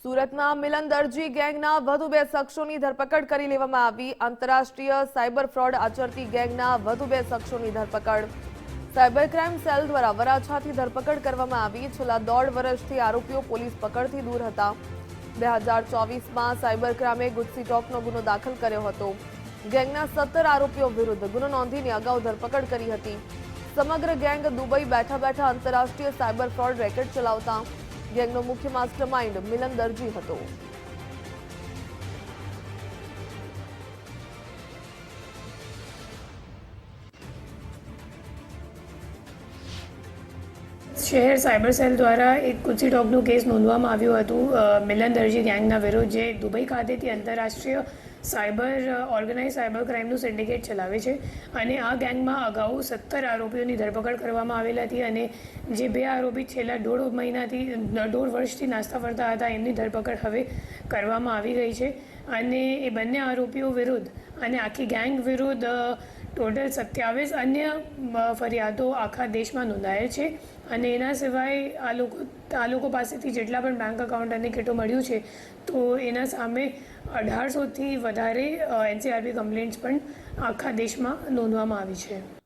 સુરતમાં મિલન દરજી ગેંગના વધુ 2 શખ્સોની ધરપકડ કરી લેવામાં આવી। આંતરરાષ્ટ્રીય સાયબર ફ્રોડ આચરતી ગેંગના વધુ 2 શખ્સોની ધરપકડ। સાયબર ક્રાઇમ સેલ દ્વારા વરાછાથી ધરપકડ કરવામાં આવી। છેલ્લા 1.5 વર્ષથી આરોપીઓ પોલીસ પકડથી દૂર હતા। 2024માં સાયબર ક્રાઇમે ગુજસી ટોકનો ગુનો દાખલ કર્યો હતો। ગેંગના 17 આરોપીઓ વિરુદ્ધ ગુનો નોંધીને અગાઉ ધરપકડ કરી હતી। સમગ્ર ગેંગ દુબઈ બેઠા બેઠા આંતરરાષ્ટ્રીય સાયબર ફ્રોડ રેકેટ ચલાવતા। ગેંગનો મુખ્ય માસ્ટરમાઇન્ડ મિલન દરજી હતો। શહેર સાયબર સેલ દ્વારા એક ગુજસી ટોકનો કેસ નોંધવામાં આવ્યું હતું મિલન દરજી ગેંગના વિરુદ્ધ, જે દુબઈ ખાતેથી આંતરરાષ્ટ્રીય ઓર્ગેનાઇઝ સાયબર ક્રાઇમનું સિન્ડિકેટ ચલાવે છે। અને આ ગેંગમાં અગાઉ 17 આરોપીઓની ધરપકડ કરવામાં આવેલ હતી અને જે 2 આરોપી છેલ્લા 1.5 વર્ષથી નાસ્તા ફરતા હતા, એમની ધરપકડ હવે કરવામાં આવી ગઈ છે। અને એ બંને આરોપીઓ વિરુદ્ધ અને આખી ગેંગ વિરુદ્ધ ટોટલ 27 અન્ય ફરિયાદો આખા દેશમાં નોંધાયેલ છે। અને એના સિવાય આ લોકો પાસેથી જેટલા પણ બેંક એકાઉન્ટ અને કીટો મળ્યું છે, તો એના સામે 1800થી વધારે NCRP કમ્પ્લેન્ટ્સ પણ આખા દેશમાં નોંધવામાં આવી છે।